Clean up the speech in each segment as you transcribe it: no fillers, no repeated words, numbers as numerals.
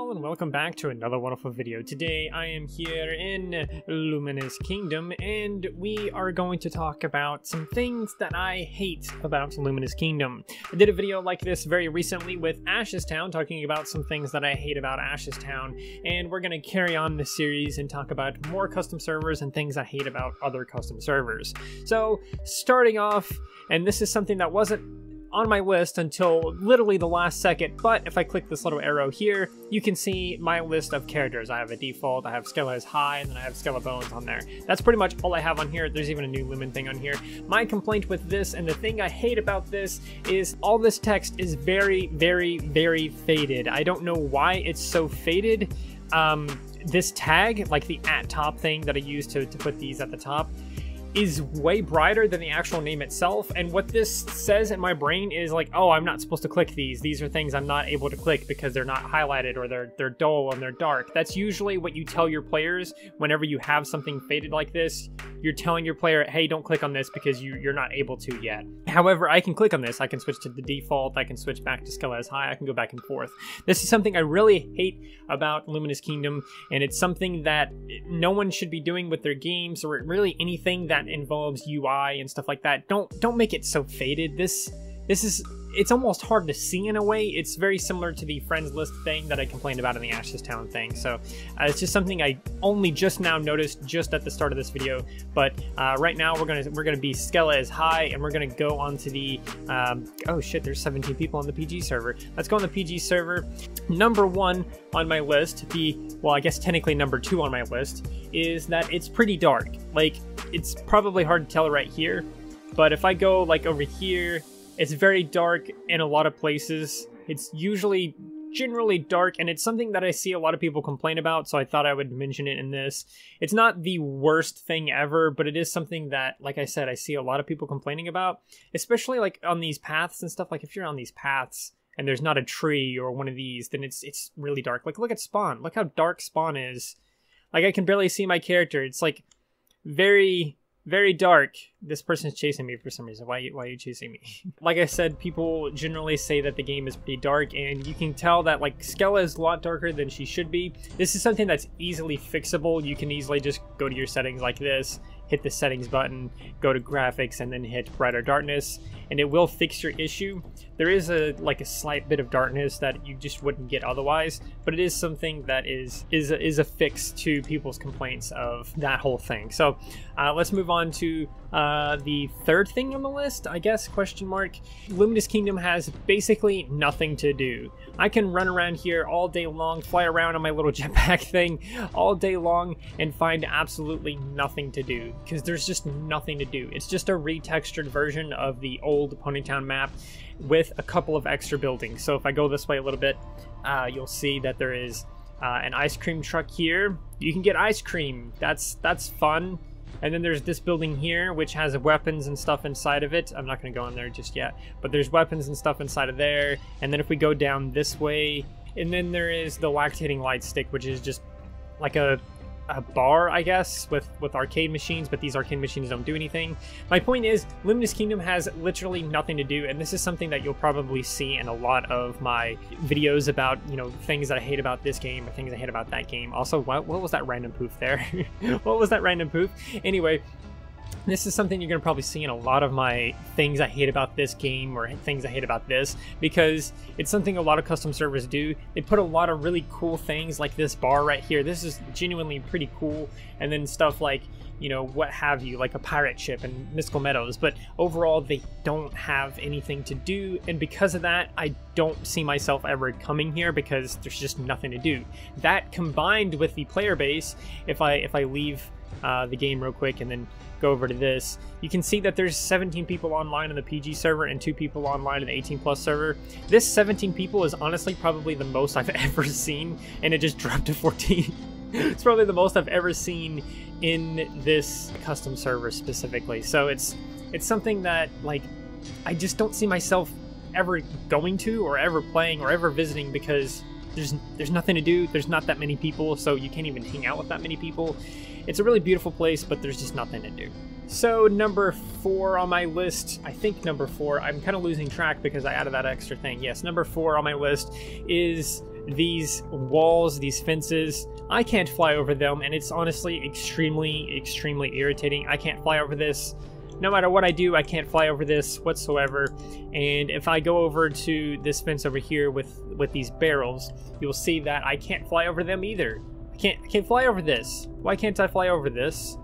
all, and welcome back to another wonderful video. Today I am here in Luminous Kingdom, and we are going to talk about some things that I hate about Luminous Kingdom. I did a video like this very recently with Ashes Town, talking about some things that I hate about Ashes Town, and we're going to carry on this series and talk about more custom servers and things I hate about other custom servers. So, starting off, and this is something that wasn't on my list until literally the last second, but if I click this little arrow here, you can see my list of characters. I have a default, I have Skele's High, and then I have Skele's on there. That's pretty much all I have on here. There's even a new Lumen thing on here. My complaint with this, and the thing I hate about this, is all this text is very, very, very faded. I don't know why it's so faded. This tag, like the @top thing that I use to put these at the top, is way brighter than the actual name itself, and what this says in my brain is like, oh, I'm not supposed to click these. These are things I'm not able to click because they're not highlighted, or they're dull and they're dark. That's usually what you tell your players whenever you have something faded like this. You're telling your player, hey, don't click on this because you're not able to yet. However, I can click on this. I can switch to the default. I can switch back to Skele's High. I can go back and forth. This is something I really hate about Luminous Kingdom, and it's something that no one should be doing with their games, or really anything that involves UI and stuff like that. Don't make it so faded. This is, it's almost hard to see in a way. It's very similar to the friends list thing that I complained about in the Ashes Town thing. So it's just something I only just now noticed just at the start of this video. But right now we're gonna be Skele's High, and we're gonna go onto the oh shit, there's 17 people on the PG server. Let's go on the PG server. Number 1 on my list, well, I guess technically number 2 on my list, is that it's pretty dark. Like, it's probably hard to tell right here, but if I go like over here, it's very dark in a lot of places. It's usually generally dark, and it's something that I see a lot of people complain about, so I thought I would mention it in this. It's not the worst thing ever, but it is something that, like I said, I see a lot of people complaining about, especially like on these paths and stuff. Like if you're on these paths and there's not a tree or one of these, then it's really dark. Like, look at Spawn. Look how dark Spawn is. Like, I can barely see my character. It's like very, very dark. This person's chasing me for some reason. Why are you chasing me? Like I said, people generally say that the game is pretty dark, and you can tell that like Skele is a lot darker than she should be. This is something that's easily fixable. You can easily just go to your settings like this, hit the settings button, go to graphics, and then hit brighter darkness, and it will fix your issue. There is a slight bit of darkness that you just wouldn't get otherwise, but it is something that is a fix to people's complaints of that whole thing. So let's move on to the third thing on the list, I guess, question mark. Luminous Kingdom has basically nothing to do. I can run around here all day long, fly around on my little jetpack thing all day long, and find absolutely nothing to do, because there's just nothing to do. It's just a retextured version of the old Ponytown map with a couple of extra buildings. So if I go this way a little bit, you'll see that there is an ice cream truck here. You can get ice cream. That's fun. And then there's this building here, which has weapons and stuff inside of it. I'm not going to go in there just yet, but there's weapons and stuff inside of there. And then if we go down this way, and then there is the lactating light stick, which is just like a bar, I guess, with arcade machines, but these arcade machines don't do anything. My point is, Luminous Kingdom has literally nothing to do, and this is something that you'll probably see in a lot of my videos about, you know, things that I hate about this game or things I hate about that game. Also, what was that random poof there? What was that random poof? Anyway, this is something you're going to probably see in a lot of my things I hate about this game, or things I hate about this, because it's something a lot of custom servers do. They put a lot of really cool things like this bar right here. This is genuinely pretty cool. And then stuff like, you know, what have you, like a pirate ship and Mystical Meadows. But overall, they don't have anything to do. And because of that, I don't see myself ever coming here, because there's just nothing to do. That combined with the player base, if I leave the game real quick and then go over to this, you can see that there's 17 people online on the PG server and 2 people online in the 18+ server. This 17 people is honestly probably the most I've ever seen, and it just dropped to 14. It's probably the most I've ever seen in this custom server specifically. So it's something that, like, I just don't see myself ever going to, or ever playing, or ever visiting, because there's nothing to do. There's not that many people, so you can't even hang out with that many people. It's a really beautiful place, but there's just nothing to do. So number 4 on my list, I think number 4, I'm kind of losing track because I added that extra thing. Yes, number 4 on my list is these walls, these fences. I can't fly over them, and it's honestly extremely irritating. I can't fly over this. No matter what I do, I can't fly over this whatsoever. And if I go over to this fence over here with these barrels, you'll see that I can't fly over them either. I can't fly over this. Why can't I fly over this?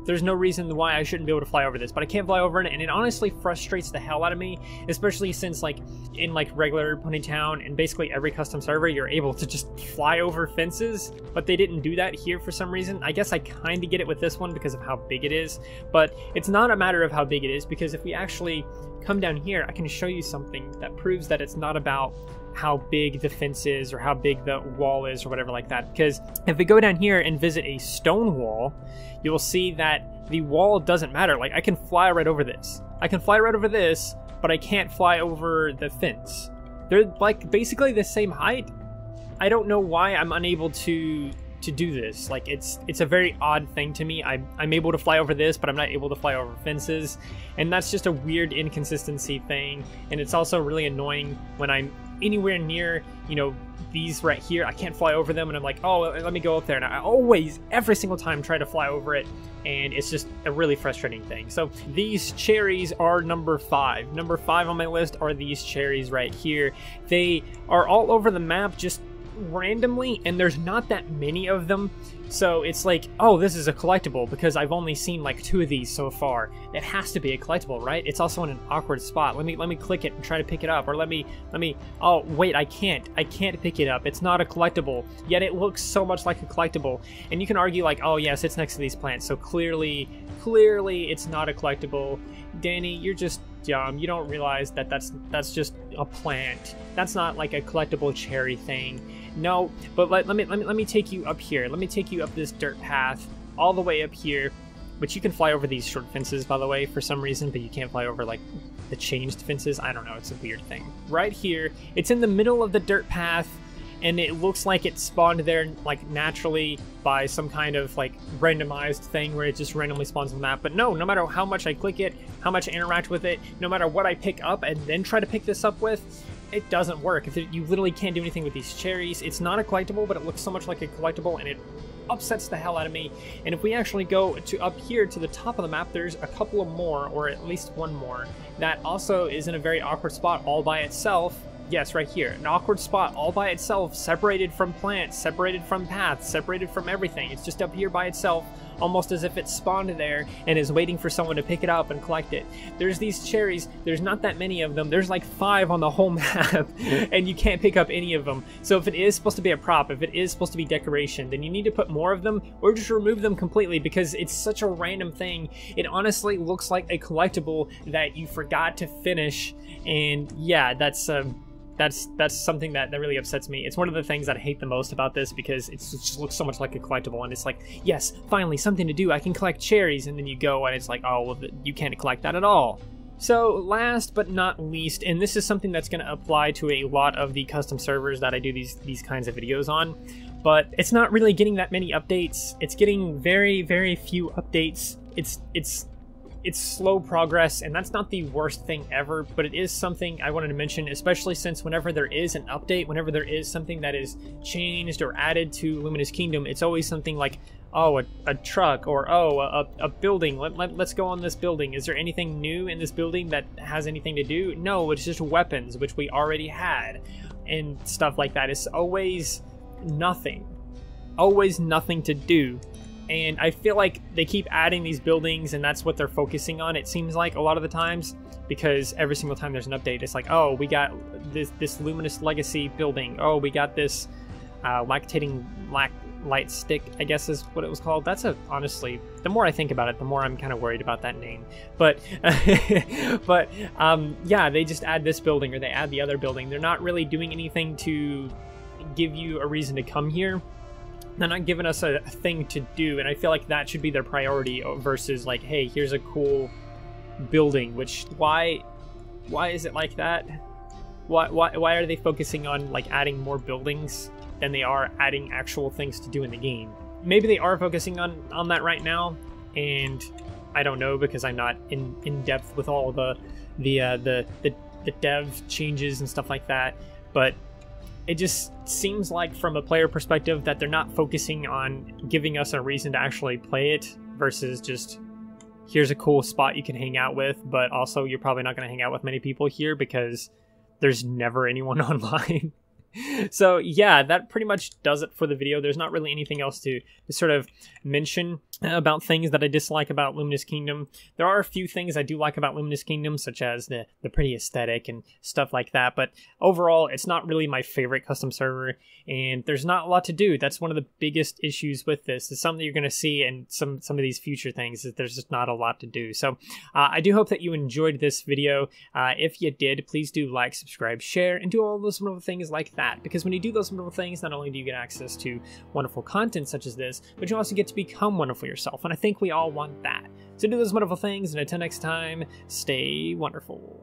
There's no reason why I shouldn't be able to fly over this, but I can't fly over it, and it honestly frustrates the hell out of me, especially since like in like regular Ponytown and basically every custom server, you're able to just fly over fences, but they didn't do that here for some reason. I guess I kind of get it with this one because of how big it is, but it's not a matter of how big it is, because if we actually come down here, I can show you something that proves that it's not about how big the fence is or how big the wall is or whatever like that. Because if we go down here and visit a stone wall, you will see that the wall doesn't matter. Like, I can fly right over this. I can fly right over this, but I can't fly over the fence. They're like basically the same height. I don't know why I'm unable to do this. Like, it's a very odd thing to me. I'm able to fly over this, but I'm not able to fly over fences, and that's just a weird inconsistency thing. And it's also really annoying when I'm anywhere near, you know, these right here. I can't fly over them, and I'm like, oh, let me go up there, and I always, every single time, try to fly over it, and it's just a really frustrating thing. So these cherries are number 5. Number 5 on my list are these cherries right here. They are all over the map, just randomly, and there's not that many of them, so it's like, oh, this is a collectible because I've only seen like 2 of these so far. It has to be a collectible, right? It's also in an awkward spot. Let me click it and try to pick it up, or let me oh wait, I can't pick it up. It's not a collectible, yet it looks so much like a collectible. And you can argue like, oh yes, it's next to these plants, so clearly it's not a collectible. Danny, you're just dumb. You don't realize that that's just a plant. That's not like a collectible cherry thing. No, but let me take you up here. Let me take you up this dirt path all the way up here, which you can fly over these short fences, by the way, for some reason, but you can't fly over like the changed fences. I don't know, it's a weird thing. Right here, it's in the middle of the dirt path, and it looks like it spawned there like naturally by some kind of like randomized thing where it just randomly spawns on the map. But no matter how much I click it, how much I interact with it, no matter what I pick up and then try to pick this up with, it doesn't work. You literally can't do anything with these cherries. It's not a collectible, but it looks so much like a collectible, and it upsets the hell out of me. And if we actually go to up here to the top of the map, there's a couple of more, or at least one more, that also is in a very awkward spot all by itself. Yes, right here. An awkward spot all by itself, separated from plants, separated from paths, separated from everything. It's just up here by itself, almost as if it spawned there and is waiting for someone to pick it up and collect it. There's these cherries. There's not that many of them. There's like 5 on the whole map, and you can't pick up any of them. So if it is supposed to be a prop, if it is supposed to be decoration, then you need to put more of them, or just remove them completely, because it's such a random thing. It honestly looks like a collectible that you forgot to finish, and yeah, that's something that really upsets me. It's one of the things that I hate the most about this, because it just looks so much like a collectible, and it's like, yes, finally something to do, I can collect cherries, and then you go and it's like, oh, well, you can't collect that at all. So last but not least, and this is something that's going to apply to a lot of the custom servers that I do these kinds of videos on, but it's not really getting that many updates. It's getting very few updates. It's slow progress, and that's not the worst thing ever, but it is something I wanted to mention, especially since whenever there is an update, whenever there is something that is changed or added to Luminous Kingdom, it's always something like, oh, a truck, or oh, a building. Let's go on this building. Is there anything new in this building that has anything to do? No, it's just weapons, which we already had, and stuff like that. It's always nothing to do. And I feel like they keep adding these buildings, and that's what they're focusing on, it seems like, a lot of the times, because every single time there's an update, it's like, oh, we got this Luminous Legacy building. Oh, we got this lactating light stick, I guess is what it was called. That's honestly, the more I think about it, the more I'm kind of worried about that name. But, yeah, they just add this building, or they add the other building. They're not really doing anything to give you a reason to come here. They're not giving us a thing to do, and I feel like that should be their priority versus like, hey, here's a cool building. Which why is it like that? Why are they focusing on like adding more buildings than they are adding actual things to do in the game? Maybe they are focusing on that right now, and I don't know because I'm not in depth with all the dev changes and stuff like that, but it just seems like from a player perspective that they're not focusing on giving us a reason to actually play it versus just here's a cool spot you can hang out with, but also you're probably not going to hang out with many people here because there's never anyone online. So yeah, that pretty much does it for the video. There's not really anything else to sort of mention about things that I dislike about Luminous Kingdom. There are a few things I do like about Luminous Kingdom, such as the pretty aesthetic and stuff like that, but overall, it's not really my favorite custom server, and there's not a lot to do. That's one of the biggest issues with this. It's something you're going to see in some of these future things, is there's just not a lot to do. So I do hope that you enjoyed this video. If you did, please do like, subscribe, share, and do all those wonderful things like that, because when you do those wonderful things, not only do you get access to wonderful content such as this, but you also get to become wonderful yourself, and I think we all want that. So do those wonderful things, and until next time, stay wonderful.